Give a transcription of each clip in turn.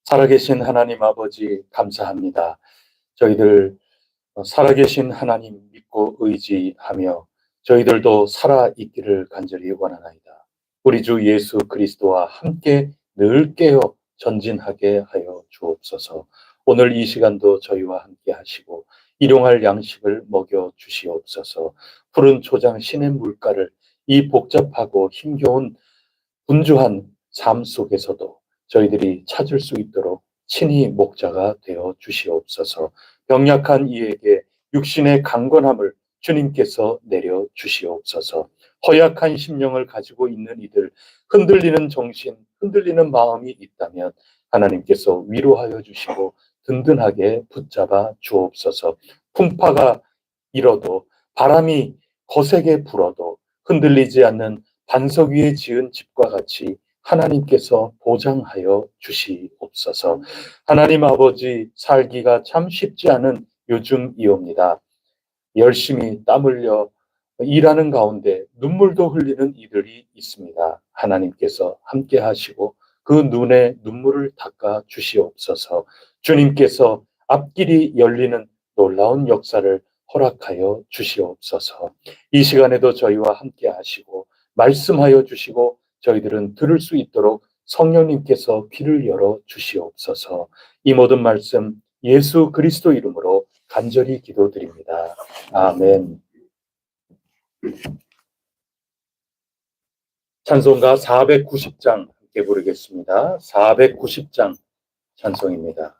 살아계신 하나님 아버지 감사합니다. 저희들 살아계신 하나님 믿고 의지하며 저희들도 살아있기를 간절히 원하나이다. 우리 주 예수 그리스도와 함께 늘 깨어 전진하게 하여 주옵소서. 오늘 이 시간도 저희와 함께 하시고 일용할 양식을 먹여 주시옵소서. 푸른 초장 신의 물가를 이 복잡하고 힘겨운 분주한 삶 속에서도 저희들이 찾을 수 있도록 친히 목자가 되어 주시옵소서. 병약한 이에게 육신의 강건함을 주님께서 내려 주시옵소서. 허약한 심령을 가지고 있는 이들, 흔들리는 정신, 흔들리는 마음이 있다면 하나님께서 위로하여 주시고 든든하게 붙잡아 주옵소서. 풍파가 일어도 바람이 거세게 불어도 흔들리지 않는 반석 위에 지은 집과 같이 하나님께서 보장하여 주시옵소서. 하나님 아버지, 살기가 참 쉽지 않은 요즘이옵니다. 열심히 땀 흘려 일하는 가운데 눈물도 흘리는 이들이 있습니다. 하나님께서 함께 하시고 그 눈에 눈물을 닦아 주시옵소서. 주님께서 앞길이 열리는 놀라운 역사를 허락하여 주시옵소서. 이 시간에도 저희와 함께 하시고 말씀하여 주시고 저희들은 들을 수 있도록 성령님께서 귀를 열어 주시옵소서. 이 모든 말씀 예수 그리스도 이름으로 간절히 기도드립니다. 아멘. 찬송가 490장 함께 부르겠습니다. 490장 찬송입니다.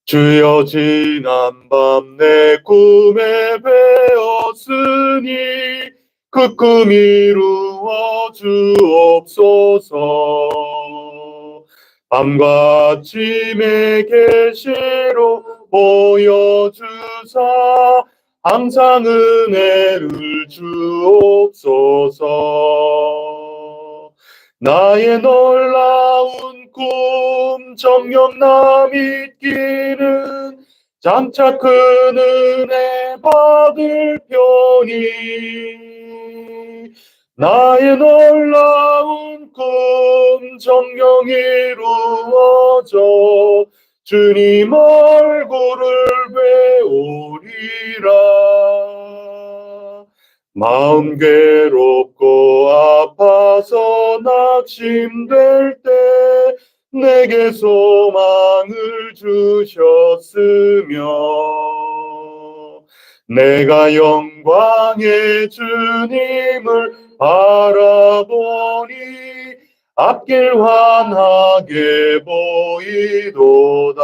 주여 지난 밤 내 꿈에 배었으니 그 꿈 이루어 주옵소서. 밤과 아침의 계시로 보여주사 항상 은혜를 주옵소서. 나의 놀라운 꿈 정녕 나 믿기는 장차 큰 은혜 받을 편이 나의 놀라운 꿈 정녕 이루어져 주님 얼굴을 배우리라. 마음 괴롭고 아파서 낙심될 때 내게 소망을 주셨으며 내가 영광의 주님을 바라보니 앞길 환하게 보이도다.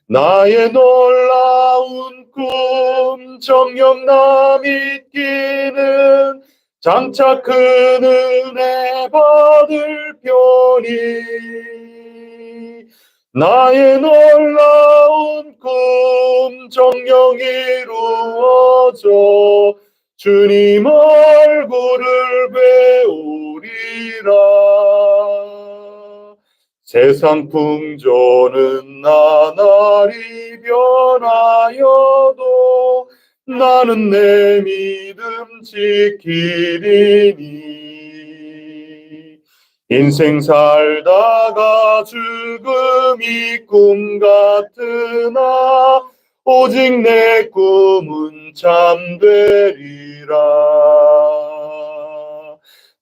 나의 놀라운 꿈 정녕 나 믿기는 장차 큰 은혜 받을 편이 나의 놀라운 꿈 정녕 이루어져 주님 얼굴을 세상 풍조는 나날이 변하여도 나는 내 믿음 지키리니. 인생 살다가 죽음이 꿈 같으나 오직 내 꿈은 참되리라.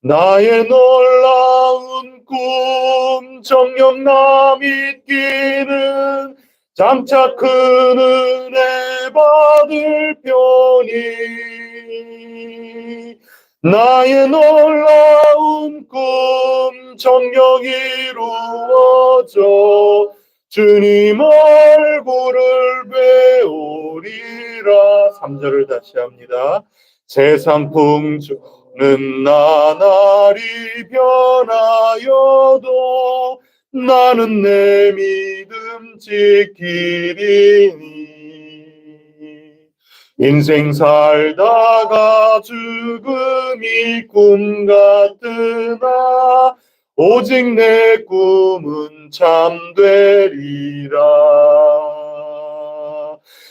나의 놀라운 꿈 정녕 나 믿기는 장차 큰 은혜 받을 편이. 나의 놀라운 꿈 정녕 이루어져 주님 얼굴을 배우리라. 3절을 다시 합니다. 세상 풍조는 나날이 변하여도 나는 내 믿음 지키리니. 인생 살다가 죽음이 꿈 같으나 오직 내 꿈은 참되리라.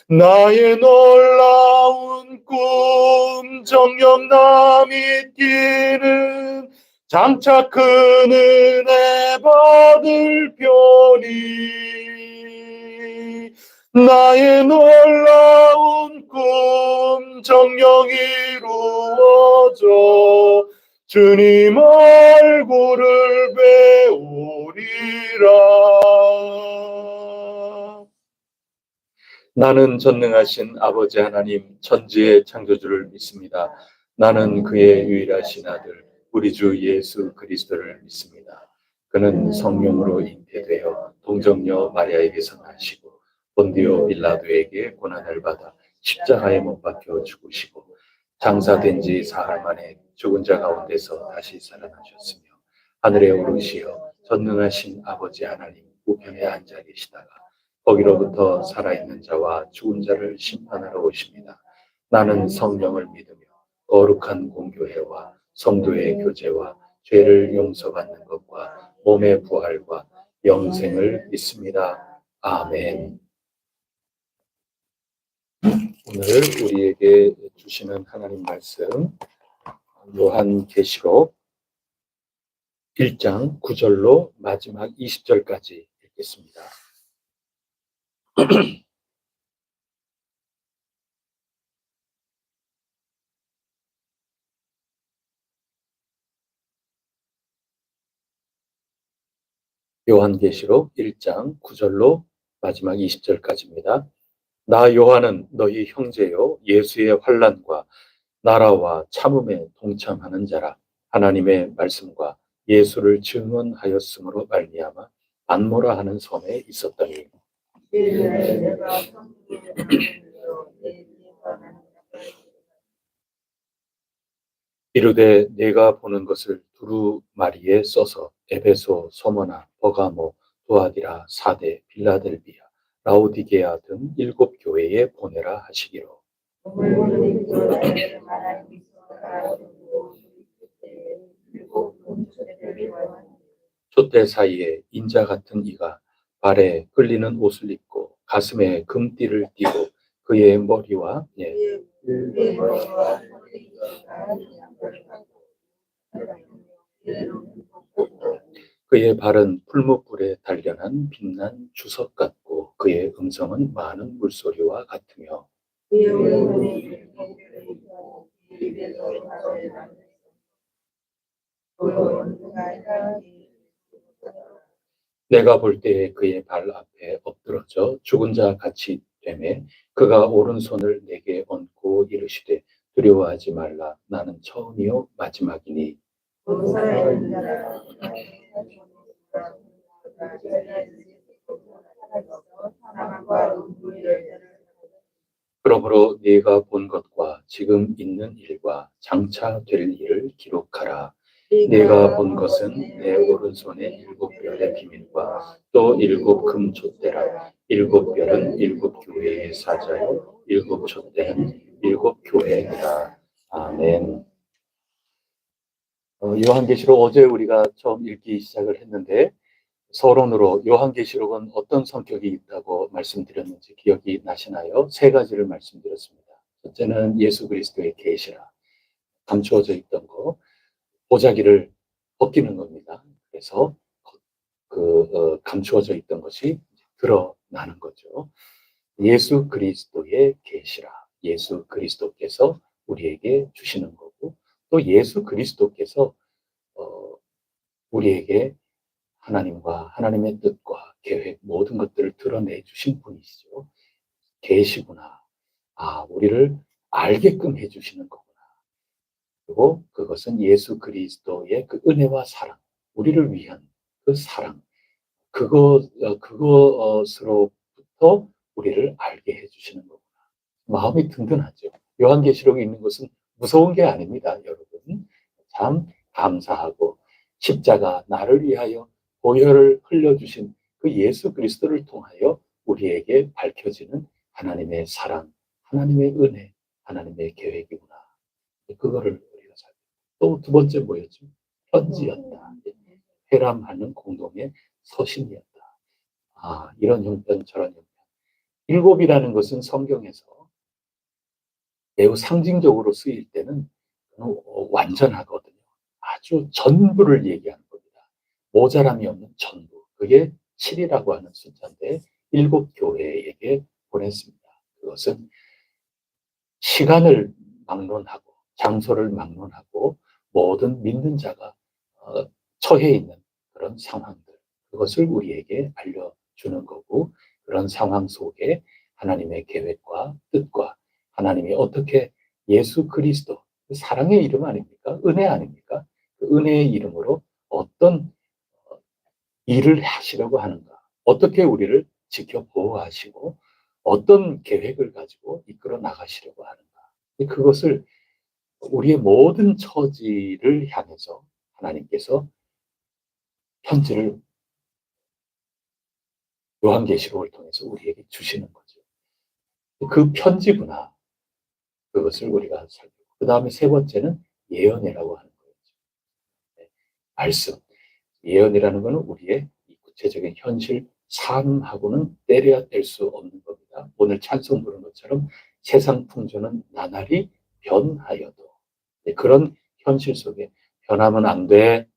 나의 놀라운 꿈 정녕 나 믿기는 장차 큰 은혜 받을 편이. 나의 놀라운 꿈 정녕 이루어져 주님 얼굴을 배우리라. 나는 전능하신 아버지 하나님 천지의 창조주를 믿습니다. 나는 그의 유일하신 아들 우리 주 예수 그리스도를 믿습니다. 그는 성령으로 잉태되어 동정녀 마리아에게서 나시고 본디오 빌라도에게 고난을 받아 십자가에 못 박혀 죽으시고 장사된 지 사흘 만에 죽은 자 가운데서 다시 살아나셨으며 하늘에 오르시어 전능하신 아버지 하나님 우편에 앉아 계시다가 거기로부터 살아있는 자와 죽은 자를 심판하러 오십니다. 나는 성령을 믿으며 거룩한 공교회와 성도의 교제와 죄를 용서받는 것과 몸의 부활과 영생을 믿습니다. 아멘. 오늘 우리에게 주시는 하나님 말씀 요한계시록 1장 9절로 마지막 20절까지 읽겠습니다. 요한계시록 1장 9절로 마지막 20절까지입니다. 나 요한은 너희 형제요 예수의 환난과 나라와 참음에 동참하는 자라. 하나님의 말씀과 예수를 증언하였으므로 말미암아 안모라 하는 섬에 있었더니 이르되 내가 보는 것을 두루마리에 써서 에베소, 소모나, 버가모, 도아디라, 사데, 빌라델비아, 라오디게아 등 7 교회에 보내라 하시기로. 촛대 사이에 인자 같은 이가 발에 끌리는 옷을 입고 가슴에 금띠를 띠고 그의 머리와 그의 발은 풀무불에 단련한 빛난 주석 같고 그의 음성은 많은 물소리와 같으며 내가 볼 때에 그의 발 앞에 엎드러져 죽은 자 같이 되매 그가 오른손을 내게 얹고 이르시되 두려워하지 말라. 나는 처음이요 마지막이니 그러므로 네가 본 것과 지금 있는 일과 장차 될 일을 기록하라. 네가 본 것은 내 오른손에 7별의 비밀과 또 7 금촛대라. 7별은 7 교회의 사자요 7 촛대는 7 교회이라. 아멘. 요한계시록 어제 우리가 처음 읽기 시작을 했는데 서론으로 요한계시록은 어떤 성격이 있다고 말씀드렸는지 기억이 나시나요? 세 가지를 말씀드렸습니다. 첫째는 예수 그리스도의 계시라, 감추어져 있던 거, 보자기를 벗기는 겁니다. 그래서 감추어져 있던 것이 드러나는 거죠. 예수 그리스도의 계시라, 예수 그리스도께서 우리에게 주시는 거고, 또 예수 그리스도께서 우리에게 하나님과 하나님의 뜻과 계획 모든 것들을 드러내 주신 분이시죠. 계시구나. 우리를 알게끔 해주시는 거구나. 그리고 그것은 예수 그리스도의 그 은혜와 사랑, 우리를 위한 그 사랑, 그것으로부터 우리를 알게 해주시는 거구나. 마음이 든든하죠. 요한계시록에 있는 것은 무서운 게 아닙니다, 여러분. 참 감사하고 십자가 나를 위하여 보혈을 흘려주신 그 예수 그리스도를 통하여 우리에게 밝혀지는 하나님의 사랑, 하나님의 은혜, 하나님의 계획이구나. 그거를 우리가 또 두 번째 뭐였죠? 편지였다. 회람하는 공동의 서신이었다. 이런 형편 저런 형편. 일곱이라는 것은 성경에서 매우 상징적으로 쓰일 때는 완전하거든요. 아주 전부를 얘기하는 겁니다. 모자람이 없는 전부. 그게 7이라고 하는 숫자인데 일곱 교회에게 보냈습니다. 그것은 시간을 막론하고 장소를 막론하고 모든 믿는 자가 처해 있는 그런 상황들, 그것을 우리에게 알려주는 거고, 그런 상황 속에 하나님의 계획과 뜻과 하나님이 어떻게 예수 그리스도, 사랑의 이름 아닙니까? 은혜 아닙니까? 그 은혜의 이름으로 어떤 일을 하시려고 하는가, 어떻게 우리를 지켜 보호하시고 어떤 계획을 가지고 이끌어 나가시려고 하는가, 그것을 우리의 모든 처지를 향해서 하나님께서 편지를 요한계시록을 통해서 우리에게 주시는 거죠. 그 편지구나. 그것을 우리가 살피고, 그 다음에 세 번째는 예언이라고 하는 거죠. 말씀. 예언이라는 것은 우리의 구체적인 현실 삶하고는 때려야 뗄 수 없는 겁니다. 오늘 찬송 부른 것처럼 세상 풍조는 나날이 변하여도, 그런 현실 속에 변하면 안 돼.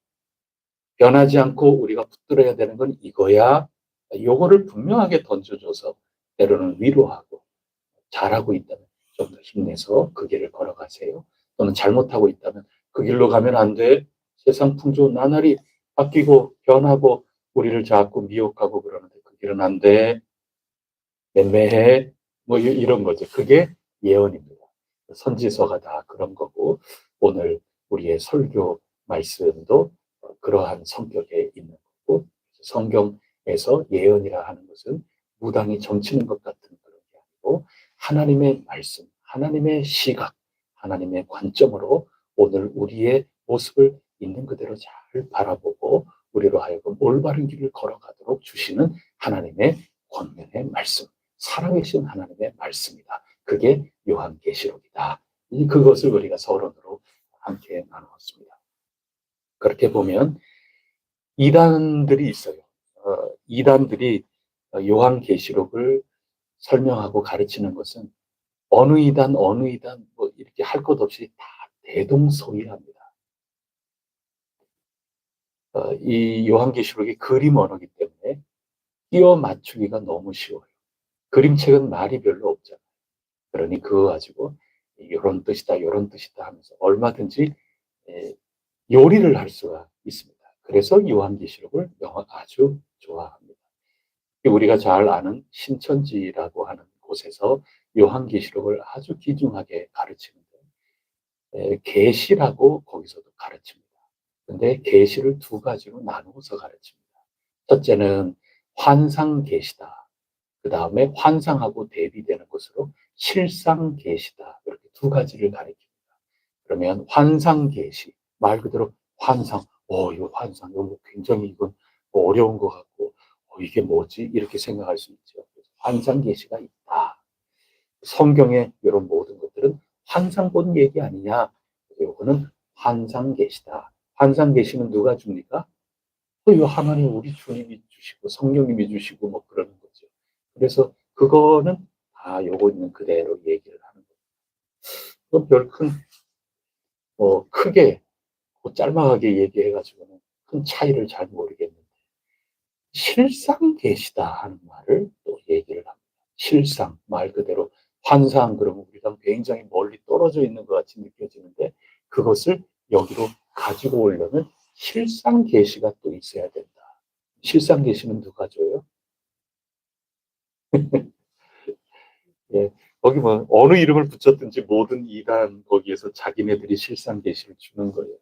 변하지 않고 우리가 붙들어야 되는 건 이거야. 요거를 분명하게 던져줘서 때로는 위로하고, 잘하고 있다면 좀 더 힘내서 그 길을 걸어가세요. 또는 잘못하고 있다면 그 길로 가면 안 돼. 세상 풍조 나날이 바뀌고 변하고 우리를 자꾸 미혹하고 그러는데 그 길은 안 돼. 애매해. 뭐 이런 거죠. 그게 예언입니다. 선지서가 다 그런 거고, 오늘 우리의 설교 말씀도 그러한 성격에 있는 거고, 성경에서 예언이라 하는 것은 무당이 점치는 것 같은 그런 게 아니고 하나님의 말씀, 하나님의 시각, 하나님의 관점으로 오늘 우리의 모습을 있는 그대로 잘 바라보고 우리로 하여금 올바른 길을 걸어가도록 주시는 하나님의 권면의 말씀, 살아계신 하나님의 말씀이다. 그게 요한계시록이다. 그것을 우리가 서론으로 함께 나누었습니다. 그렇게 보면 이단들이 있어요. 이단들이 요한계시록을 설명하고 가르치는 것은 어느 이단 뭐 이렇게 할 것 없이 다 대동소이합니다. 이 요한계시록이 그림 언어이기 때문에 끼워 맞추기가 너무 쉬워요. 그림책은 말이 별로 없잖아요. 그러니 그거 가지고 이런 뜻이다, 이런 뜻이다 하면서 얼마든지 요리를 할 수가 있습니다. 그래서 요한계시록을 아주 좋아합니다. 우리가 잘 아는 신천지라고 하는 곳에서 요한계시록을 아주 귀중하게 가르치는데, 계시라고 거기서도 가르칩니다. 근데 계시를 두 가지로 나누어서 가르칩니다. 첫째는 환상 계시다. 그 다음에 환상하고 대비되는 것으로 실상 계시다. 이렇게 두 가지를 가리킵니다. 그러면 환상 계시, 말 그대로 환상. 이거 환상, 이거 굉장히 이건 어려운 것 같고, 이게 뭐지? 이렇게 생각할 수 있죠. 환상 계시가 있다. 성경의 이런 모든 것들은 환상 본 얘기 아니냐? 이거는 환상 계시다. 환상 계시는 누가 줍니까? 이 하나님 우리 주님이 주시고 성령님이 주시고 뭐 그러는 거죠. 그래서 그거는 다 요거 있는 그대로 얘기를 하는 거예요. 별큰 크게 짤막하게 얘기해가지고는 큰 차이를 잘 모르겠는데 실상 계시다 하는 말을 또 얘기를 합니다. 실상 말 그대로 환상 그러면 우리가 굉장히 멀리 떨어져 있는 것 같이 느껴지는데 그것을 여기로 가지고 오려면 실상 계시가 또 있어야 된다. 실상 계시는 누가 줘요? 예, 거기 뭐 어느 이름을 붙였든지 모든 이단 거기에서 자기네들이 실상 계시를 주는 거예요.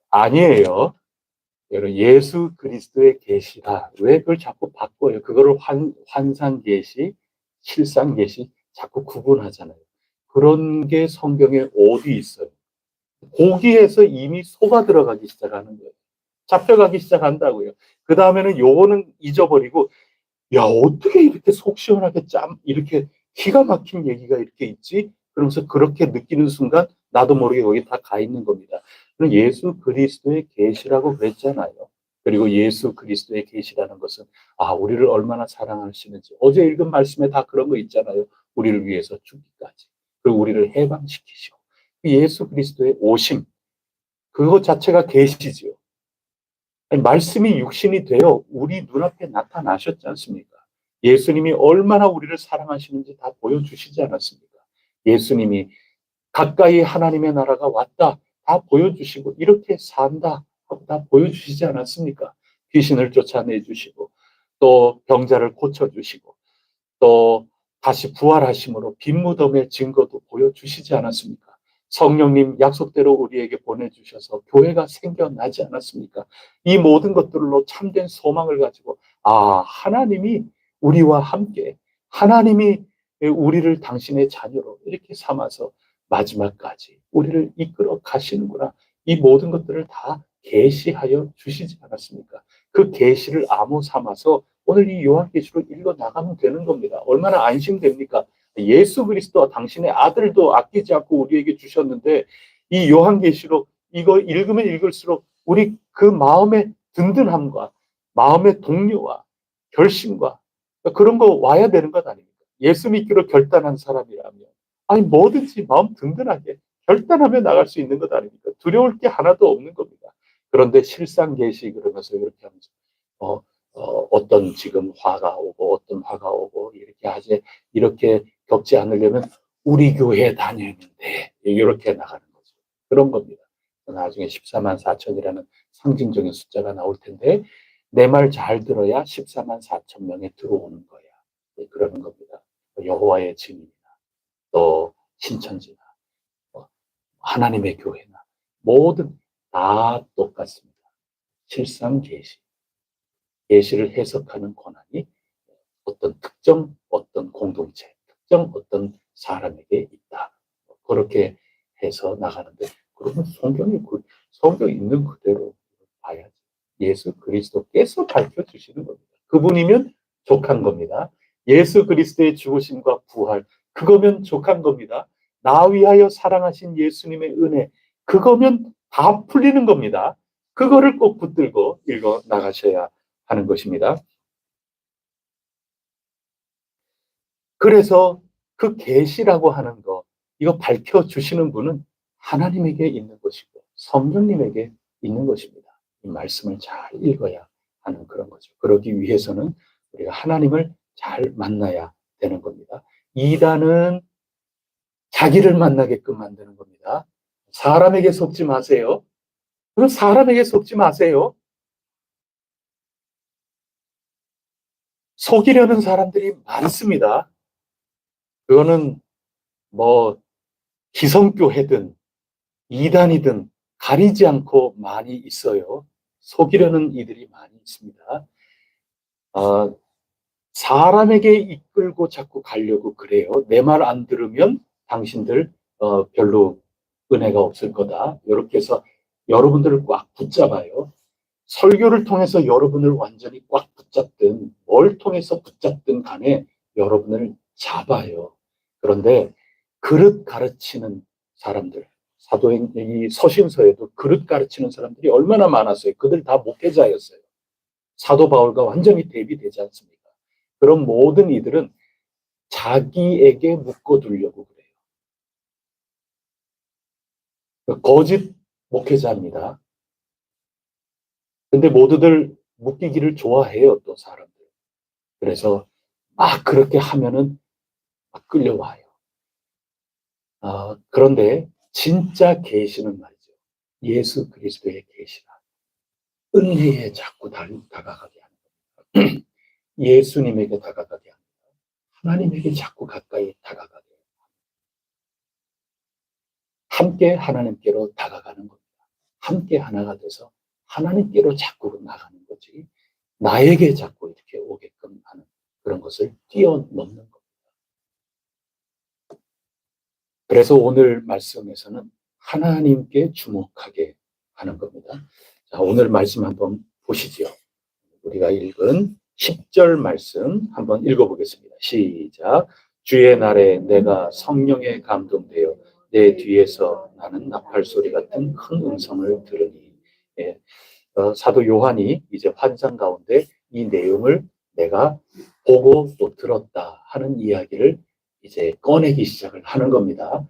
아니에요. 여러분 예수 그리스도의 계시다. 왜 그걸 자꾸 바꿔요? 그거를 환상 계시, 실상 계시 자꾸 구분하잖아요. 그런 게 성경에 어디 있어요? 거기에서 이미 속아 들어가기 시작하는 거예요. 잡혀가기 시작한다고요. 그 다음에는 요거는 잊어버리고 야, 어떻게 이렇게 속 시원하게 이렇게 기가 막힌 얘기가 이렇게 있지? 그러면서 그렇게 느끼는 순간 나도 모르게 거기 다 가 있는 겁니다. 그럼 예수 그리스도의 계시라고 그랬잖아요. 그리고 예수 그리스도의 계시라는 것은 우리를 얼마나 사랑하시는지 어제 읽은 말씀에 다 그런 거 있잖아요. 우리를 위해서 죽기까지. 그리고 우리를 해방시키시고 예수 그리스도의 오심 그것 자체가 계시지요. 아니, 말씀이 육신이 되어 우리 눈앞에 나타나셨지 않습니까? 예수님이 얼마나 우리를 사랑하시는지 다 보여주시지 않았습니까? 예수님이 가까이 하나님의 나라가 왔다 다 보여주시고 이렇게 산다 하고 다 보여주시지 않았습니까? 귀신을 쫓아내주시고 또 병자를 고쳐주시고 또 다시 부활하심으로 빈 무덤의 증거도 보여주시지 않았습니까? 성령님 약속대로 우리에게 보내주셔서 교회가 생겨나지 않았습니까? 이 모든 것들로 참된 소망을 가지고 하나님이 우리와 함께 하나님이 우리를 당신의 자녀로 이렇게 삼아서 마지막까지 우리를 이끌어 가시는구나. 이 모든 것들을 다 계시하여 주시지 않았습니까? 그 계시를 암호 삼아서 오늘 이 요한계시로 읽어 나가면 되는 겁니다. 얼마나 안심됩니까? 예수 그리스도와 당신의 아들도 아끼지 않고 우리에게 주셨는데 이 요한계시록 이거 읽으면 읽을수록 우리 그 마음의 든든함과 마음의 동료와 결심과 그런 거 와야 되는 것 아닙니까? 예수 믿기로 결단한 사람이라면 뭐든지 마음 든든하게 결단하며 나갈 수 있는 것 아닙니까? 두려울 게 하나도 없는 겁니다. 그런데 실상 계시 그러면서 이렇게 하면서 어떤 지금 화가 오고 어떤 화가 오고 이렇게 하지 이렇게 겪지 않으려면 우리 교회 다니는데 이렇게 나가는 거죠. 그런 겁니다. 나중에 14만 4천이라는 상징적인 숫자가 나올 텐데 내 말 잘 들어야 14만 4천 명에 들어오는 거야. 그러는 겁니다. 여호와의 증인이나 또 신천지나 하나님의 교회나 모든 다 똑같습니다. 실상 계시. 계시를 해석하는 권한이 어떤 특정 어떤 공동체, 특정 어떤 사람에게 있다. 그렇게 해서 나가는데 그러면 성경 있는 그대로 봐야지. 예수 그리스도께서 밝혀주시는 겁니다. 그분이면 족한 겁니다. 예수 그리스도의 죽으심과 부활 그거면 족한 겁니다. 나 위하여 사랑하신 예수님의 은혜 그거면 다 풀리는 겁니다. 그거를 꼭 붙들고 읽어 나가셔야 하는 것입니다. 그래서 그 계시라고 하는 거 이거 밝혀주시는 분은 하나님에게 있는 것이고 성령님에게 있는 것입니다. 이 말씀을 잘 읽어야 하는 그런 거죠. 그러기 위해서는 우리가 하나님을 잘 만나야 되는 겁니다. 이단은 자기를 만나게끔 만드는 겁니다. 사람에게 속지 마세요. 그럼 사람에게 속지 마세요. 속이려는 사람들이 많습니다. 그거는 뭐 기성교회든 이단이든 가리지 않고 많이 있어요. 속이려는 이들이 많이 있습니다. 사람에게 이끌고 자꾸 가려고 그래요. 내 말 안 들으면 당신들 별로 은혜가 없을 거다. 이렇게 해서 여러분들을 꽉 붙잡아요. 설교를 통해서 여러분을 완전히 꽉 붙잡든 뭘 통해서 붙잡든 간에 여러분을 잡아요. 그런데 그릇 가르치는 사람들, 이 서신서에도 그릇 가르치는 사람들이 얼마나 많았어요. 그들 다 목회자였어요. 사도 바울과 완전히 대비되지 않습니까? 그런 모든 이들은 자기에게 묶어두려고 그래요. 거짓 목회자입니다. 근데 모두들 묶이기를 좋아해요, 또 사람들. 그래서 그렇게 하면은 막 끌려와요. 그런데 진짜 계시는 말이죠. 예수 그리스도의 계시가 은혜에 자꾸 다가가게 하는 겁니다. 예수님에게 다가가게 합니다. 하나님에게 자꾸 가까이 다가가게 합니다. 함께 하나님께로 다가가는 겁니다. 함께 하나가 돼서 하나님께로 자꾸 나가는 거지 나에게 자꾸 이렇게 오게끔 하는 그런 것을 뛰어넘는 겁니다. 그래서 오늘 말씀에서는 하나님께 주목하게 하는 겁니다. 자, 오늘 말씀 한번 보시죠. 우리가 읽은 10절 말씀 한번 읽어보겠습니다. 시작. 주의 날에 내가 성령에 감동되어 내 뒤에서 나는 나팔 소리 같은 큰 음성을 들으니. 예, 사도 요한이 이제 환상 가운데 이 내용을 내가 보고 또 들었다 하는 이야기를 이제 꺼내기 시작을 하는 겁니다.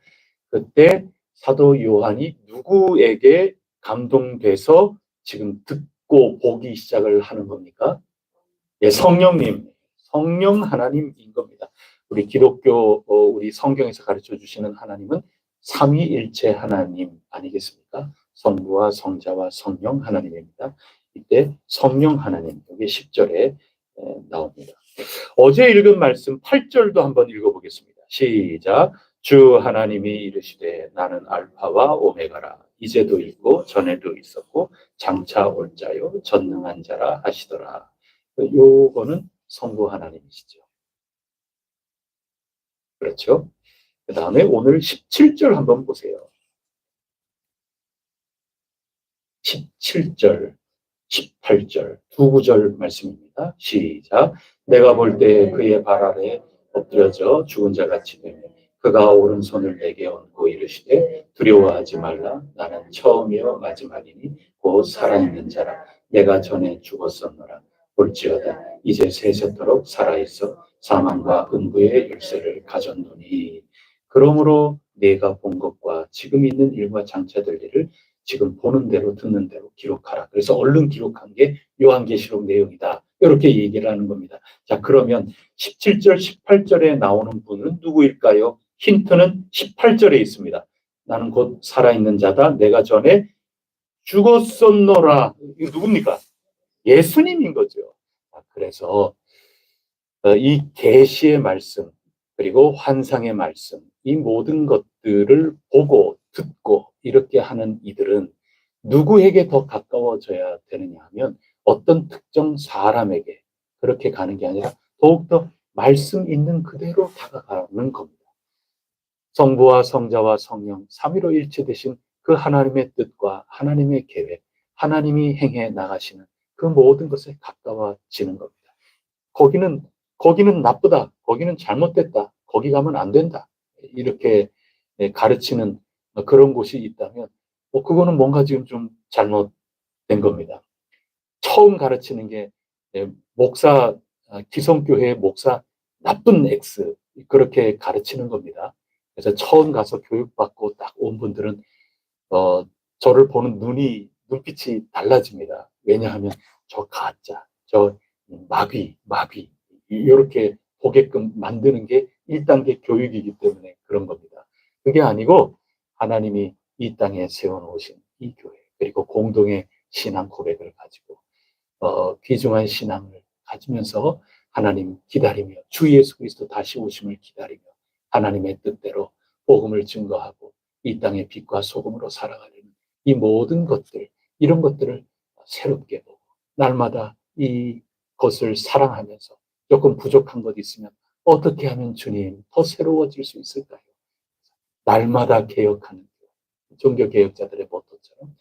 그때 사도 요한이 누구에게 감동돼서 지금 듣고 보기 시작을 하는 겁니까? 예, 성령님, 성령 하나님인 겁니다. 우리 기독교, 우리 성경에서 가르쳐 주시는 하나님은 삼위일체 하나님 아니겠습니까? 성부와 성자와 성령 하나님입니다. 이때 성령 하나님, 여기 10절에 나옵니다. 어제 읽은 말씀 8절도 한번 읽어보겠습니다. 시작. 주 하나님이 이르시되 나는 알파와 오메가라. 이제도 있고 전에도 있었고 장차 올 자요 전능한 자라 하시더라. 요거는 성부 하나님이시죠. 그렇죠? 그 다음에 오늘 17절 한번 보세요. 17절, 18절, 두 구절 말씀입니다. 시작. 내가 볼 때 그의 발 아래 엎드려져 죽은 자같이 되며 그가 오른손을 내게 얹고 이르시되 두려워하지 말라. 나는 처음이요 마지막이니 곧 살아있는 자라. 내가 전에 죽었었노라. 볼지어다 이제 세세토록 살아있어 사망과 음부의 열쇠를 가졌노니. 그러므로 내가 본 것과 지금 있는 일과 장차 될 일을 지금 보는 대로 듣는 대로 기록하라. 그래서 얼른 기록한 게 요한계시록 내용이다. 이렇게 얘기를 하는 겁니다. 자, 그러면 17절, 18절에 나오는 분은 누구일까요? 힌트는 18절에 있습니다. 나는 곧 살아있는 자다. 내가 전에 죽었었노라. 이거 누굽니까? 예수님인 거죠. 그래서 이 계시의 말씀 그리고 환상의 말씀 이 모든 것들을 보고 듣고 이렇게 하는 이들은 누구에게 더 가까워져야 되느냐 하면 어떤 특정 사람에게 그렇게 가는 게 아니라 더욱더 말씀 있는 그대로 다가가는 겁니다. 성부와 성자와 성령 삼위로 일체되신 그 하나님의 뜻과 하나님의 계획, 하나님이 행해 나가시는 그 모든 것에 가까워지는 겁니다. 거기는 나쁘다. 거기는 잘못됐다. 거기 가면 안 된다. 이렇게 가르치는 그런 곳이 있다면 그거는 뭔가 지금 좀 잘못된 겁니다. 처음 가르치는 게 목사, 기성교회의 목사 나쁜 X 그렇게 가르치는 겁니다. 그래서 처음 가서 교육받고 딱 온 분들은 저를 보는 눈빛이 달라집니다. 왜냐하면 저 가짜, 저 마귀 이렇게 보게끔 만드는 게 1단계 교육이기 때문에 그런 겁니다. 그게 아니고 하나님이 이 땅에 세워놓으신 이 교회 그리고 공동의 신앙 고백을 가지고 귀중한 신앙을 가지면서 하나님 기다리며 주 예수 그리스도 다시 오심을 기다리며 하나님의 뜻대로 복음을 증거하고 이 땅의 빛과 소금으로 살아가려는 이 모든 것들 이런 것들을 새롭게 보고 날마다 이것을 사랑하면서 조금 부족한 것 있으면 어떻게 하면 주님 더 새로워질 수 있을까요? 날마다 개혁하는 종교개혁자들의 모토처럼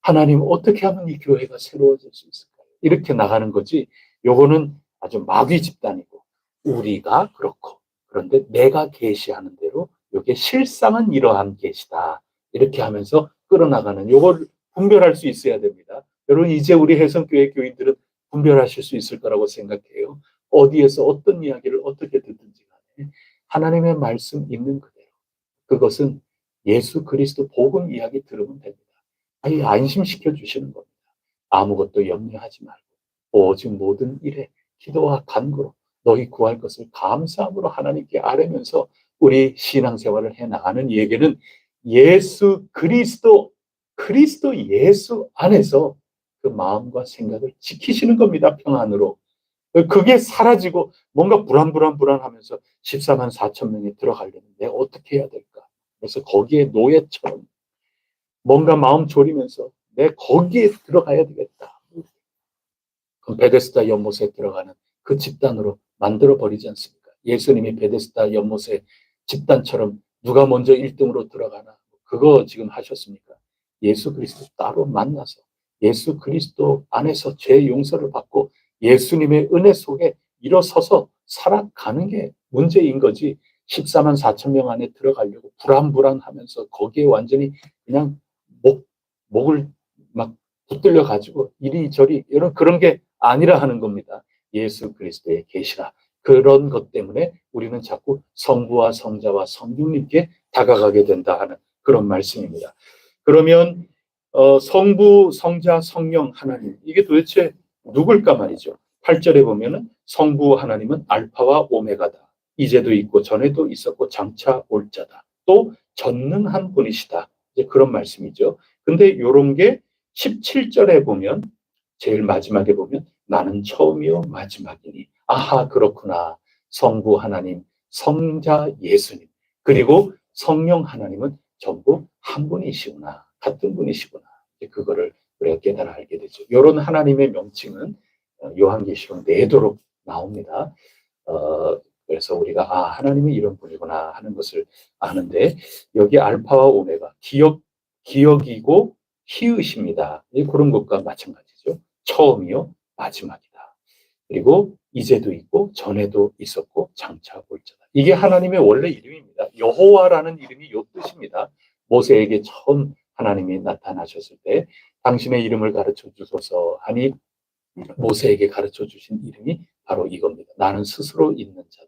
하나님 어떻게 하면 이 교회가 새로워질 수 있을까요? 이렇게 나가는 거지 요거는 아주 마귀 집단이고 우리가 그렇고 그런데 내가 계시하는 대로 이게 실상은 이러한 계시다. 이렇게 하면서 끌어나가는 요걸 분별할 수 있어야 됩니다. 여러분 이제 우리 해성교회 교인들은 분별하실 수 있을 거라고 생각해요. 어디에서 어떤 이야기를 어떻게 듣든지 간에 하나님의 말씀 있는 그대로 그것은 예수 그리스도 복음 이야기 들으면 됩니다. 아예 안심시켜 주시는 겁니다. 아무것도 염려하지 말고 오직 모든 일에 기도와 간구로 너희 구할 것을 감사함으로 하나님께 아뢰면서 우리 신앙생활을 해나가는 얘기는 예수 그리스도 예수 안에서 그 마음과 생각을 지키시는 겁니다. 평안으로. 그게 사라지고 뭔가 불안하면서 14만 4천 명이 들어가려면 내가 어떻게 해야 될까? 그래서 거기에 노예처럼 뭔가 마음 졸이면서 내 거기에 들어가야 되겠다. 그럼 베데스다 연못에 들어가는 그 집단으로 만들어버리지 않습니까? 예수님이 베데스다 연못에 집단처럼 누가 먼저 1등으로 들어가나 그거 지금 하셨습니까? 예수 그리스도 따로 만나서 예수 그리스도 안에서 죄 용서를 받고 예수님의 은혜 속에 일어서서 살아가는 게 문제인 거지 14만 4천 명 안에 들어가려고 불안하면서 거기에 완전히 그냥 목을 막 붙들려 가지고 이리저리 이런 그런 게 아니라 하는 겁니다. 예수 그리스도의 계시라. 그런 것 때문에 우리는 자꾸 성부와 성자와 성령님께 다가가게 된다 하는 그런 말씀입니다. 그러면 성부, 성자, 성령 하나님 이게 도대체 누굴까 말이죠. 8절에 보면은 성부 하나님은 알파와 오메가다. 이제도 있고 전에도 있었고 장차 올 자다. 또 전능한 분이시다. 이제 그런 말씀이죠. 근데 이런 게 17절에 보면 제일 마지막에 보면 나는 처음이요 마지막이니 아하 그렇구나. 성부 하나님, 성자 예수님 그리고 성령 하나님은 전부 한 분이시구나. 같은 분이시구나. 그거를 우리가 깨달아 알게 되죠. 이런 하나님의 명칭은 요한계시록 내도록 나옵니다. 그래서 우리가 하나님이 이런 분이구나 하는 것을 아는데 여기 알파와 오메가 기억이고 히읗입니다. 그런 것과 마찬가지죠. 처음이요 마지막이다. 그리고 이제도 있고 전에도 있었고 장차 올 자다. 이게 하나님의 원래 이름입니다. 여호와라는 이름이 요 뜻입니다. 모세에게 처음 하나님이 나타나셨을 때 당신의 이름을 가르쳐 주소서 하니 모세에게 가르쳐 주신 이름이 바로 이겁니다. 나는 스스로 있는 자다.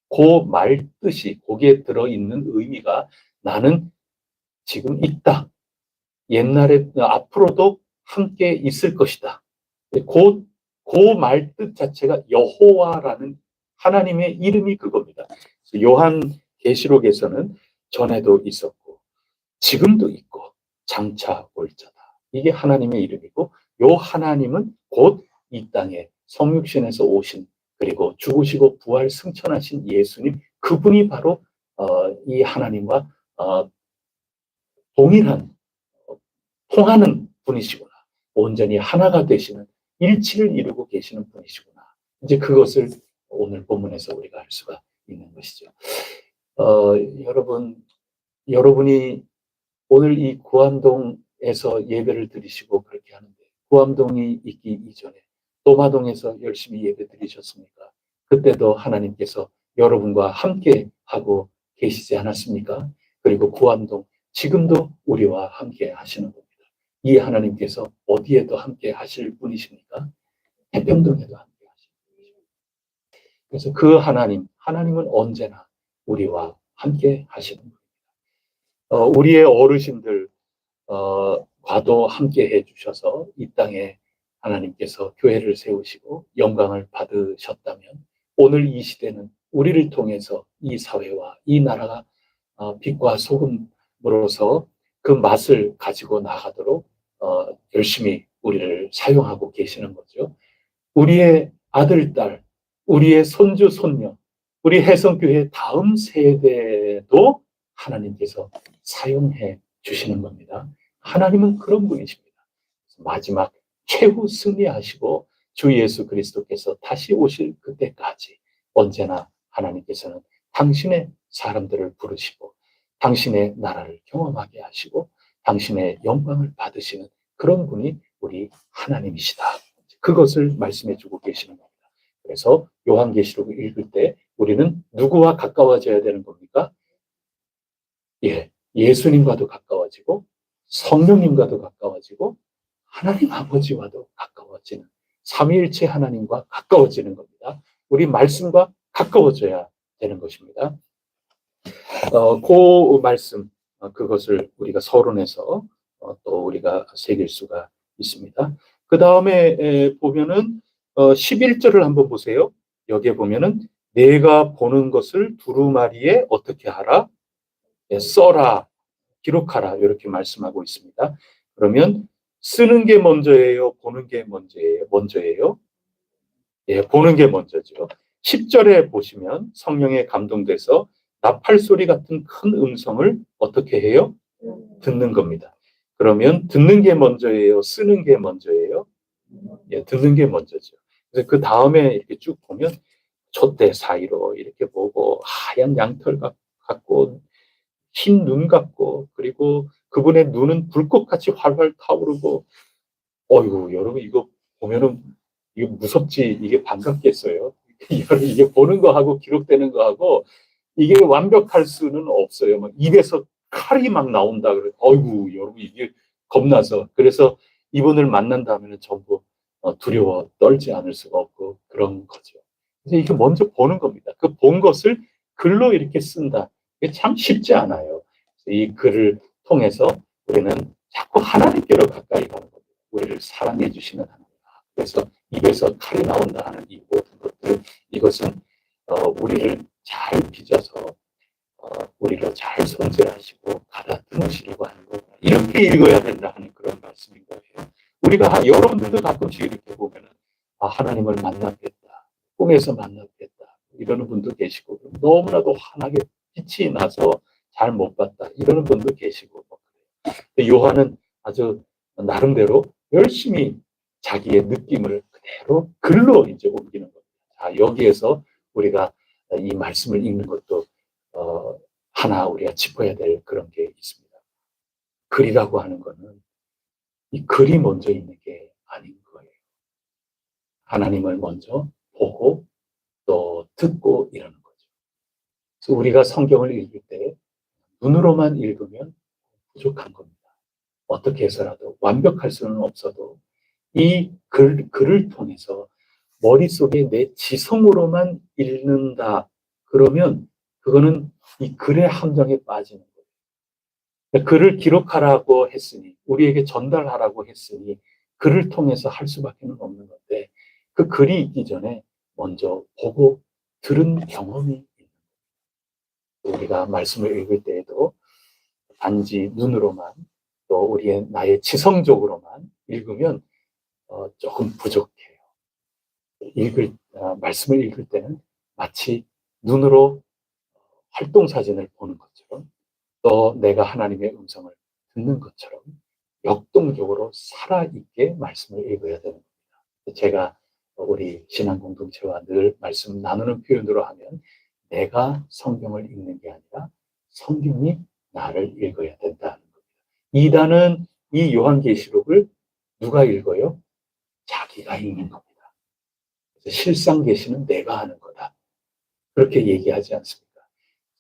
그 말 뜻이 거기에 들어있는 의미가 나는 지금 있다. 옛날에 앞으로도 함께 있을 것이다. 그 말 뜻 자체가 여호와라는 하나님의 이름이 그겁니다. 요한 계시록에서는 전에도 있었고 지금도 있고 장차 올 자다. 이게 하나님의 이름이고 요 하나님은 곧 이 땅에 성육신에서 오신 그리고 죽으시고 부활 승천하신 예수님 그분이 바로 이 하나님과 동일한 통하는 분이시구나. 온전히 하나가 되시는 일치를 이루고 계시는 분이시구나. 이제 그것을 오늘 본문에서 우리가 알 수가 있는 것이죠. 여러분이 오늘 이 구암동에서 예배를 드리시고 그렇게 하는데 구암동이 있기 이전에 도마동에서 열심히 예배 드리셨습니까? 그때도 하나님께서 여러분과 함께 하고 계시지 않았습니까? 그리고 구암동 지금도 우리와 함께 하시는 겁니다. 이 하나님께서 어디에도 함께 하실 분이십니까? 태평동에도 함께 하실 분이십니다. 그래서 그 하나님은 언제나 우리와 함께 하시는 분입니다. 우리의 어르신들 과도 함께 해주셔서 이 땅에 하나님께서 교회를 세우시고 영광을 받으셨다면 오늘 이 시대는 우리를 통해서 이 사회와 이 나라가 빛과 소금으로서 그 맛을 가지고 나가도록 열심히 우리를 사용하고 계시는 거죠. 우리의 아들, 딸, 우리의 손주, 손녀, 우리 해성교회 다음 세대도 하나님께서 사용해 주시는 겁니다. 하나님은 그런 분이십니다. 마지막 최후 승리하시고 주 예수 그리스도께서 다시 오실 그때까지 언제나 하나님께서는 당신의 사람들을 부르시고 당신의 나라를 경험하게 하시고 당신의 영광을 받으시는 그런 분이 우리 하나님이시다. 그것을 말씀해 주고 계시는 겁니다. 그래서 요한계시록을 읽을 때 우리는 누구와 가까워져야 되는 겁니까? 예, 예수님과도 가까워지고 성령님과도 가까워지고 하나님 아버지와도 가까워지는 삼위일체 하나님과 가까워지는 겁니다. 우리 말씀과 가까워져야 되는 것입니다. 그 말씀, 그것을 우리가 서론에서 또 우리가 새길 수가 있습니다. 그 다음에 보면은 11절을 한번 보세요. 여기에 보면은 내가 보는 것을 두루마리에 어떻게 하라? 써라, 기록하라 이렇게 말씀하고 있습니다. 그러면 쓰는 게 먼저예요? 보는 게 먼저예요? 예, 보는 게 먼저죠. 10절에 보시면 성령에 감동돼서 나팔 소리 같은 큰 음성을 어떻게 해요? 듣는 겁니다. 그러면 듣는 게 먼저예요? 쓰는 게 먼저예요? 예, 듣는 게 먼저죠. 그래서 그 다음에 이렇게 쭉 보면 촛대 사이로 이렇게 보고 하얀 양털 같고 흰 눈 같고 그리고 그분의 눈은 불꽃같이 활활 타오르고 어이구 여러분 이거 보면은 이거 무섭지 이게 반갑겠어요. 이게 보는 거하고 기록되는 거하고 이게 완벽할 수는 없어요. 막 입에서 칼이 막 나온다 그래. 어이구 여러분 이게 겁나서 그래서 이분을 만난다면 전부 두려워 떨지 않을 수가 없고 그런 거죠. 그래서 이게 먼저 보는 겁니다. 그 본 것을 글로 이렇게 쓴다. 이게 참 쉽지 않아요. 이 글을 통해서 우리는 자꾸 하나님께로 가까이 가는 겁니다. 우리를 사랑해 주시는 하나님. 그래서 입에서 칼이 나온다 하는 이 모든 것들 이것은 우리를 잘 빚어서 우리로 잘 손질하시고 가다듬으시려고 하는 거 이렇게 읽어야 된다 하는 그런 말씀인 거예요. 우리가 여러분들도 가끔씩 이렇게 보면은 하나님을 만났겠다, 꿈에서 만났겠다 이러는 분도 계시고 너무나도 환하게 빛이 나서 잘 못 봤다 이러는 분도 계시고 요한은 아주 나름대로 열심히 자기의 느낌을 그대로 글로 이제 옮기는 겁니다. 자, 여기에서 우리가 이 말씀을 읽는 것도 하나 우리가 짚어야 될 그런 게 있습니다. 글이라고 하는 거는 이 글이 먼저 있는 게 아닌 거예요. 하나님을 먼저 보고 또 듣고 이러는 거죠. 그래서 우리가 성경을 읽을 때 눈으로만 읽으면 부족한 겁니다. 어떻게 해서라도 완벽할 수는 없어도 이 글을 통해서 머릿속에 내 지성으로만 읽는다. 그러면 그거는 이 글의 함정에 빠지는 거예요. 글을 기록하라고 했으니, 우리에게 전달하라고 했으니, 글을 통해서 할 수밖에 없는 건데, 그 글이 있기 전에 먼저 보고 들은 경험이 있는 거예요. 우리가 말씀을 읽을 때에도 단지 눈으로만 또 우리의 나의 지성적으로만 읽으면 조금 부족해요. 말씀을 읽을 때는 마치 눈으로 활동사진을 보는 것처럼 또 내가 하나님의 음성을 듣는 것처럼 역동적으로 살아있게 말씀을 읽어야 되는 겁니다. 제가 우리 신앙공동체와 늘 말씀 나누는 표현으로 하면 내가 성경을 읽는 게 아니라 성경이 나를 읽어야 된다는 겁니다. 이단은 이 요한계시록을 누가 읽어요? 자기가 읽는 겁니다. 실상 계시는 내가 하는 거다. 그렇게 얘기하지 않습니까?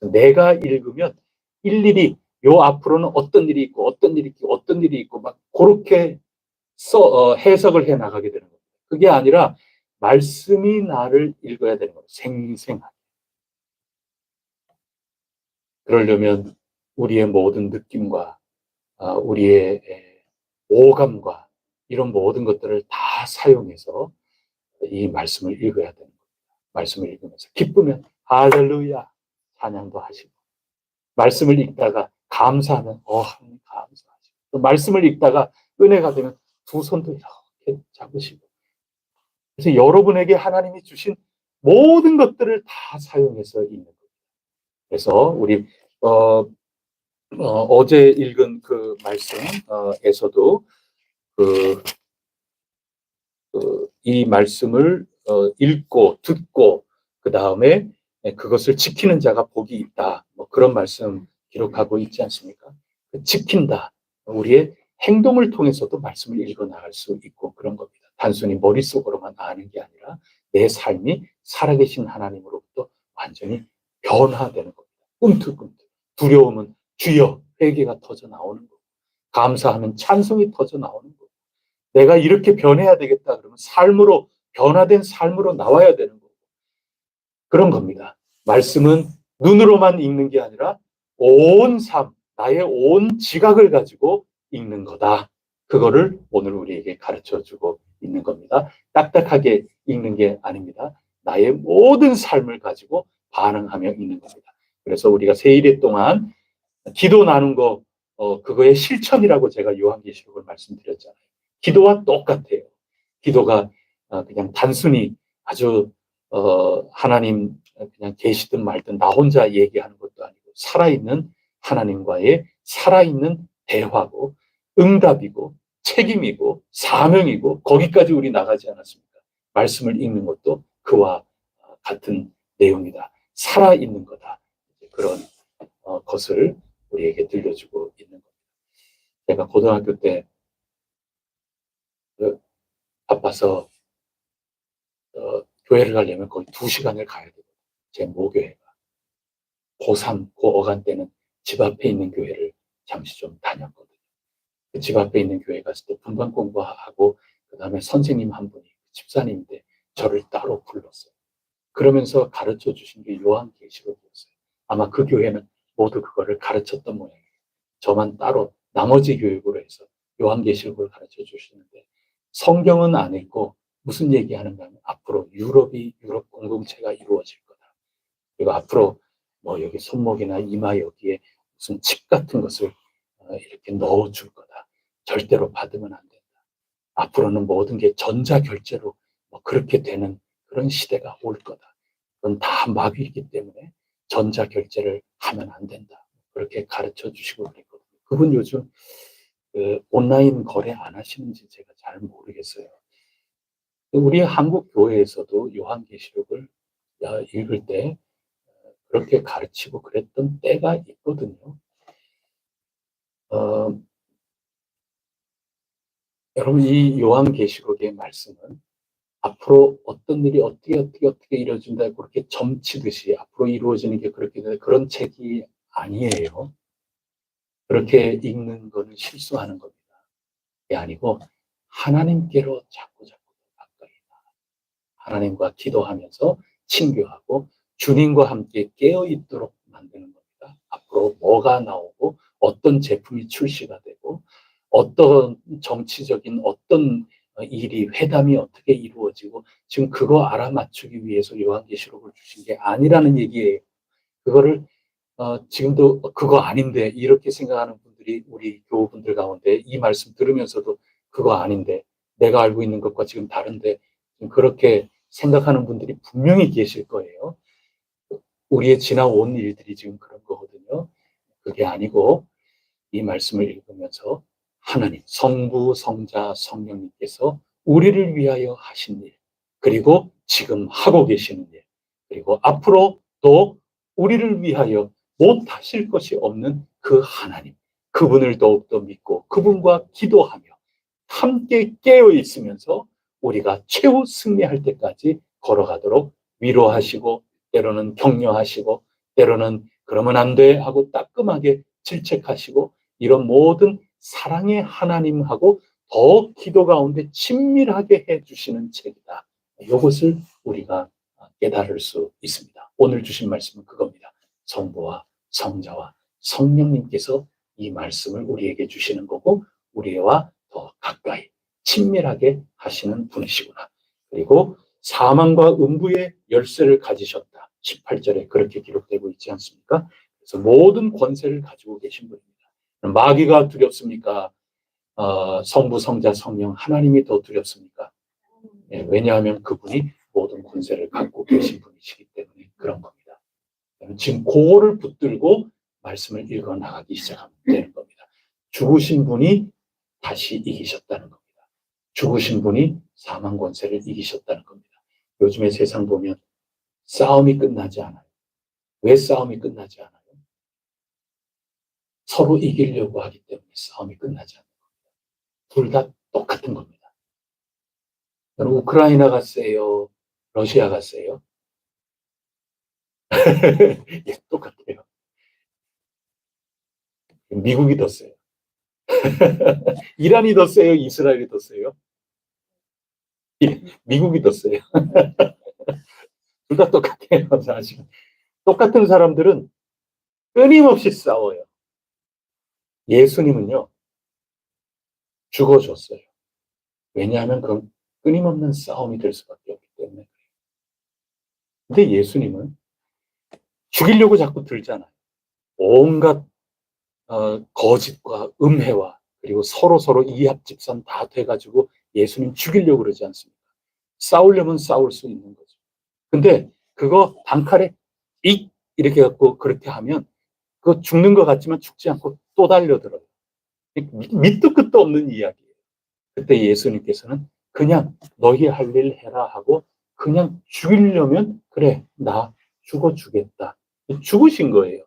내가 읽으면 일일이 요 앞으로는 어떤 일이 있고 어떤 일이 있고 어떤 일이 있고 막 그렇게 해석을 해 나가게 되는 겁니다. 그게 아니라 말씀이 나를 읽어야 되는 겁니다. 생생하게. 그러려면 우리의 모든 느낌과 우리의 오감과 이런 모든 것들을 다 사용해서 이 말씀을 읽어야 되는 겁니다. 말씀을 읽으면서 기쁘면 할렐루야 찬양도 하시고 말씀을 읽다가 감사하면 하나님 감사하시고 또 말씀을 읽다가 은혜가 되면 두 손도 이렇게 잡으시고 그래서 여러분에게 하나님이 주신 모든 것들을 다 사용해서 읽는 거예요. 그래서 우리 어제 읽은 그 말씀에서도 이 말씀을 읽고 듣고 그 다음에 그것을 지키는 자가 복이 있다. 뭐 그런 말씀 기록하고 있지 않습니까? 지킨다. 우리의 행동을 통해서도 말씀을 읽어 나갈 수 있고 그런 겁니다. 단순히 머릿속으로만 아는 게 아니라 내 삶이 살아계신 하나님으로부터 완전히 변화되는 겁니다. 꿈틀꿈틀. 두려움은 주여 회개가 터져 나오는 거고, 감사하면 찬송이 터져 나오는 거고, 내가 이렇게 변해야 되겠다 그러면 삶으로, 변화된 삶으로 나와야 되는 거고, 그런 겁니다. 말씀은 눈으로만 읽는 게 아니라 온 삶, 나의 온 지각을 가지고 읽는 거다. 그거를 오늘 우리에게 가르쳐주고 있는 겁니다. 딱딱하게 읽는 게 아닙니다. 나의 모든 삶을 가지고 반응하며 읽는 겁니다. 그래서 우리가 세일회 동안 기도 나눈 거, 그거의 실천이라고 제가 요한계시록을 말씀드렸잖아요. 기도와 똑같아요. 기도가 그냥 단순히 아주 하나님 그냥 계시든 말든 나 혼자 얘기하는 것도 아니고 살아있는 하나님과의 살아있는 대화고 응답이고 책임이고 사명이고 거기까지 우리 나가지 않았습니까? 말씀을 읽는 것도 그와 같은 내용이다. 살아있는 거다. 그런 것을 우리에게 들려주고 있는 겁니다. 제가 고등학교 때 바빠서 교회를 가려면 거의 2시간을 가야 되거든요. 제 모교회가. 고3, 고5간 때는 집 앞에 있는 교회를 잠시 좀 다녔거든요. 그 집 앞에 있는 교회 갔을 때 분반 공부하고 그 다음에 선생님 한 분이 집사님인데 저를 따로 불렀어요. 그러면서 가르쳐 주신 게 요한계시록이었어요. 아마 그 교회는 모두 그거를 가르쳤던 모양이에요. 저만 따로 나머지 교육으로 해서 요한계시록을 가르쳐 주시는데 성경은 안 읽고 무슨 얘기하는가 하면 앞으로 유럽 공동체가 이루어질 거다. 그리고 앞으로 뭐 여기 손목이나 이마 여기에 무슨 칩 같은 것을 이렇게 넣어줄 거다. 절대로 받으면 안 된다. 앞으로는 모든 게 전자결제로 뭐 그렇게 되는 그런 시대가 올 거다. 그건 다 마귀이기 때문에 전자결제를 하면 안 된다. 그렇게 가르쳐 주시고 그랬거든요. 그분 요즘 온라인 거래 안 하시는지 제가 잘 모르겠어요. 우리 한국 교회에서도 요한계시록을 읽을 때 그렇게 가르치고 그랬던 때가 있거든요. 여러분 이 요한계시록의 말씀은 앞으로 어떤 일이 어떻게 이루어진다 그렇게 점치듯이 앞으로 이루어지는 게 그렇게 되는 그런 책이 아니에요. 그렇게 읽는 거는 실수하는 겁니다. 그게 아니고 하나님께로 자꾸 가까이 하나님과 기도하면서 친교하고 주님과 함께 깨어 있도록 만드는 겁니다. 앞으로 뭐가 나오고 어떤 제품이 출시가 되고 어떤 정치적인 어떤 일이 회담이 어떻게 이루어지고 지금 그거 알아맞추기 위해서 요한계시록을 주신 게 아니라는 얘기예요. 그거를 지금도 그거 아닌데 이렇게 생각하는 분들이 우리 교우분들 가운데 이 말씀 들으면서도 그거 아닌데 내가 알고 있는 것과 지금 다른데 그렇게 생각하는 분들이 분명히 계실 거예요. 우리의 지나온 일들이 지금 그런 거거든요. 그게 아니고 이 말씀을 읽으면서 하나님, 성부, 성자, 성령님께서 우리를 위하여 하신 일, 그리고 지금 하고 계시는 일, 그리고 앞으로 또 우리를 위하여 못하실 것이 없는 그 하나님, 그분을 더욱더 믿고 그분과 기도하며 함께 깨어 있으면서 우리가 최후 승리할 때까지 걸어가도록 위로하시고 때로는 격려하시고 때로는 그러면 안 돼 하고 따끔하게 질책하시고 이런 모든 사랑의 하나님하고 더 기도 가운데 친밀하게 해주시는 책이다. 이것을 우리가 깨달을 수 있습니다. 오늘 주신 말씀은 그겁니다. 성부와 성자와 성령님께서 이 말씀을 우리에게 주시는 거고 우리와 더 가까이 친밀하게 하시는 분이시구나. 그리고 사망과 음부의 열쇠를 가지셨다. 18절에 그렇게 기록되고 있지 않습니까? 그래서 모든 권세를 가지고 계신 분입니다. 마귀가 두렵습니까? 성부, 성자, 성령 하나님이 더 두렵습니까? 예, 왜냐하면 그분이 모든 권세를 갖고 계신 분이시기 때문에 그런 겁니다. 지금 그거를 붙들고 말씀을 읽어 나가기 시작하면 되는 겁니다. 죽으신 분이 다시 이기셨다는 겁니다. 죽으신 분이 사망 권세를 이기셨다는 겁니다. 요즘의 세상 보면 싸움이 끝나지 않아요. 왜 싸움이 끝나지 않아요? 서로 이기려고 하기 때문에 싸움이 끝나지 않는 겁니다. 둘 다 똑같은 겁니다. 여러분 우크라이나 갔어요? 러시아 갔어요? 예, 똑같아요. 미국이 더 세요. 이란이 더 세요? 이스라엘이 더 세요? 미국이 더 세요. 둘 다 똑같아요, 사실. 똑같은 사람들은 끊임없이 싸워요. 예수님은요, 죽어줬어요. 왜냐하면 그건 끊임없는 싸움이 될 수밖에 없기 때문에. 근데 예수님은 죽이려고 자꾸 들잖아요. 온갖 거짓과 음해와 그리고 서로 이합집산 다 돼가지고 예수님 죽이려고 그러지 않습니까? 싸우려면 싸울 수 있는 거죠. 근데 그거 단칼에 이렇게 갖고 그렇게 하면 그거 죽는 것 같지만 죽지 않고 또 달려들어요. 밑도 끝도 없는 이야기예요. 그때 예수님께서는 그냥 너희 할 일 해라 하고 그냥 죽이려면 그래 나 죽어주겠다. 죽으신 거예요.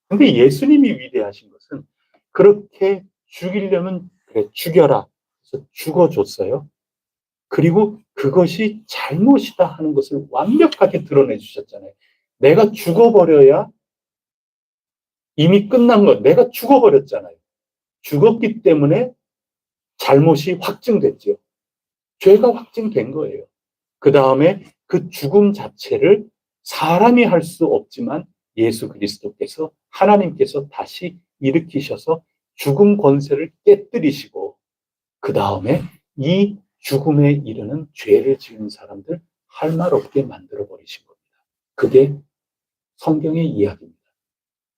근데 예수님이 위대하신 것은 그렇게 죽이려면 그래 죽여라. 그래서 죽어줬어요. 그리고 그것이 잘못이다 하는 것을 완벽하게 드러내 주셨잖아요. 내가 죽어버려야 이미 끝난 것. 내가 죽어버렸잖아요. 죽었기 때문에 잘못이 확증됐죠. 죄가 확증된 거예요. 그 다음에 그 죽음 자체를 사람이 할 수 없지만 예수 그리스도께서 하나님께서 다시 일으키셔서 죽음 권세를 깨뜨리시고 그 다음에 이 죽음에 이르는 죄를 지은 사람들 할 말 없게 만들어 버리신 겁니다. 그게 성경의 이야기입니다.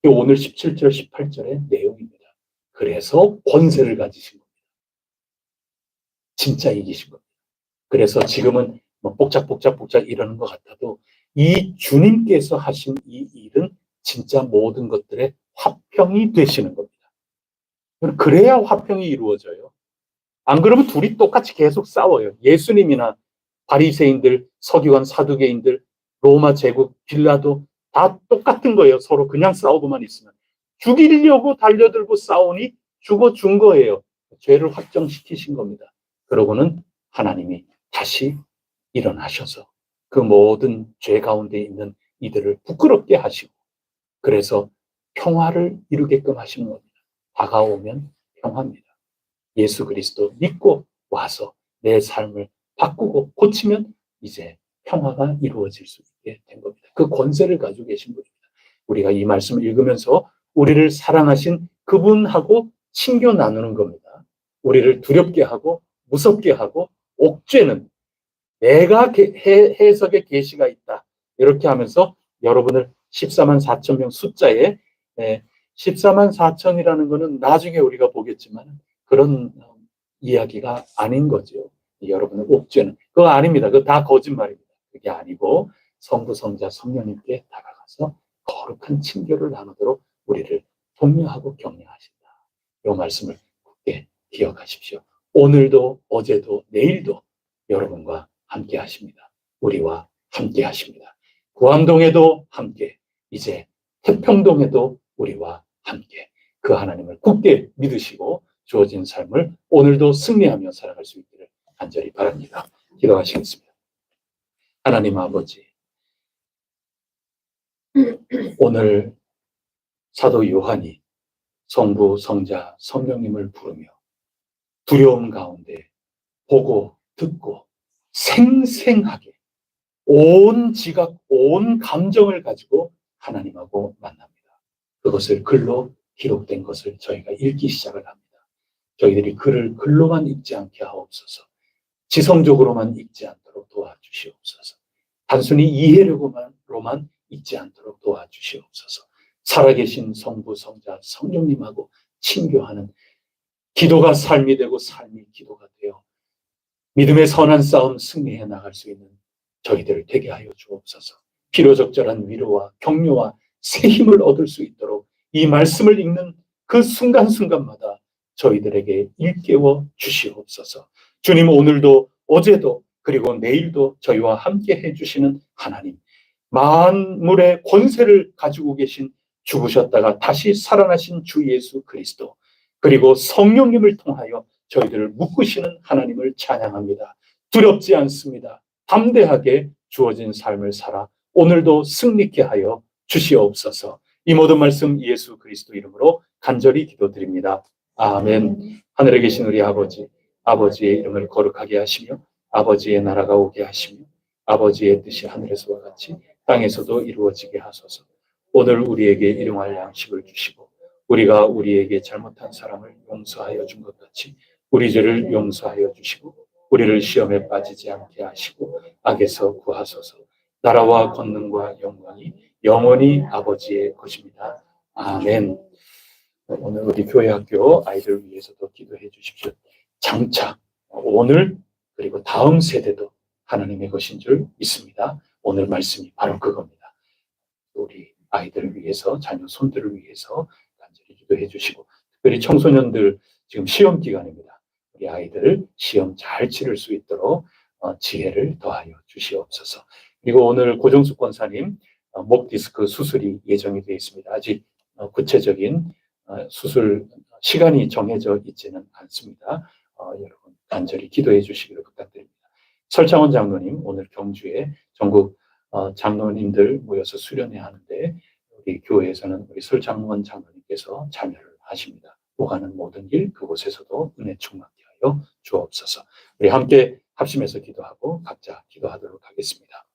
오늘 17절, 18절의 내용입니다. 그래서 권세를 가지신 겁니다. 진짜 이기신 겁니다. 그래서 지금은 뭐 복잡 이러는 것 같아도 이 주님께서 하신 이 일은 진짜 모든 것들의 화평이 되시는 겁니다. 그래야 화평이 이루어져요. 안 그러면 둘이 똑같이 계속 싸워요. 예수님이나 바리새인들, 서기관, 사두개인들, 로마 제국, 빌라도 다 똑같은 거예요. 서로 그냥 싸우고만 있으면. 죽이려고 달려들고 싸우니 죽어준 거예요. 죄를 확정시키신 겁니다. 그러고는 하나님이 다시 일어나셔서 그 모든 죄 가운데 있는 이들을 부끄럽게 하시고 그래서 평화를 이루게끔 하시는 겁니다. 다가오면 평화입니다. 예수 그리스도 믿고 와서 내 삶을 바꾸고 고치면 이제 평화가 이루어질 수 있게 된 겁니다. 그 권세를 가지고 계신 분입니다. 우리가 이 말씀을 읽으면서 우리를 사랑하신 그분하고 친교 나누는 겁니다. 우리를 두렵게 하고 무섭게 하고 옥죄는 내가 해석의 계시가 있다. 이렇게 하면서 여러분을 14만 4천 명 숫자에 14만 4천이라는 것은 나중에 우리가 보겠지만 그런 이야기가 아닌 거죠. 여러분을 옥죄는 그거 아닙니다. 그거 다 거짓말입니다. 그게 아니고 성부, 성자, 성령님께 다가가서 거룩한 친교를 나누도록 우리를 독려하고 격려하신다. 이 말씀을 굳게 기억하십시오. 오늘도 어제도 내일도 여러분과 함께 하십니다. 우리와 함께 하십니다. 구암동에도 함께, 이제 태평동에도 우리와 함께 그 하나님을 굳게 믿으시고 주어진 삶을 오늘도 승리하며 살아갈 수 있기를 간절히 바랍니다. 기도하시겠습니다. 하나님 아버지, 오늘 사도 요한이 성부, 성자, 성령님을 부르며 두려움 가운데 보고 듣고 생생하게 온 지각, 온 감정을 가지고 하나님하고 만납니다. 그것을 글로 기록된 것을 저희가 읽기 시작을 합니다. 저희들이 글을 글로만 읽지 않게 하옵소서. 지성적으로만 읽지 않도록 도와주시옵소서. 단순히 이해력으로만 읽지 않도록 도와주시옵소서. 살아계신 성부, 성자, 성령님하고 친교하는 기도가 삶이 되고 삶이 기도가 되어 믿음의 선한 싸움 승리해 나갈 수 있는 저희들을 되게 하여 주옵소서. 필요적절한 위로와 격려와 새 힘을 얻을 수 있도록 이 말씀을 읽는 그 순간순간마다 저희들에게 일깨워 주시옵소서. 주님, 오늘도 어제도 그리고 내일도 저희와 함께 해주시는 하나님, 만물의 권세를 가지고 계신 죽으셨다가 다시 살아나신 주 예수 그리스도, 그리고 성령님을 통하여 저희들을 묶으시는 하나님을 찬양합니다. 두렵지 않습니다. 담대하게 주어진 삶을 살아 오늘도 승리케 하여 주시옵소서. 이 모든 말씀 예수 그리스도 이름으로 간절히 기도드립니다. 아멘. 하늘에 계신 우리 아버지, 아버지의 이름을 거룩하게 하시며 아버지의 나라가 오게 하시며 아버지의 뜻이 하늘에서와 같이 땅에서도 이루어지게 하소서. 오늘 우리에게 일용할 양식을 주시고 우리가 우리에게 잘못한 사람을 용서하여 준 것 같이 우리 죄를 용서하여 주시고 우리를 시험에 빠지지 않게 하시고 악에서 구하소서. 나라와 권능과 영광이 영원히 아버지의 것입니다. 아멘. 오늘 우리 교회 학교 아이들 위해서도 기도해 주십시오. 장차 오늘 그리고 다음 세대도 하나님의 것인 줄 믿습니다. 오늘 말씀이 바로 그겁니다. 우리 아이들을 위해서, 자녀 손들을 위해서 간절히 기도해 주시고, 특별히 청소년들 지금 시험 기간입니다. 우리 아이들 시험 잘 치를 수 있도록 지혜를 더하여 주시옵소서. 그리고 오늘 고정숙 권사님 목 디스크 수술이 예정이 되어 있습니다. 아직 구체적인 수술 시간이 정해져 있지는 않습니다. 여러분 간절히 기도해 주시기를 부탁드립니다. 설창원 장로님 오늘 경주에 전국 장로님들 모여서 수련회 하는데 우리 교회에서는 우리 설창원 장로님께서 참여를 하십니다. 오가는 모든 길 그곳에서도 은혜 충만케 하여 주옵소서. 우리 함께 합심해서 기도하고 각자 기도하도록 하겠습니다.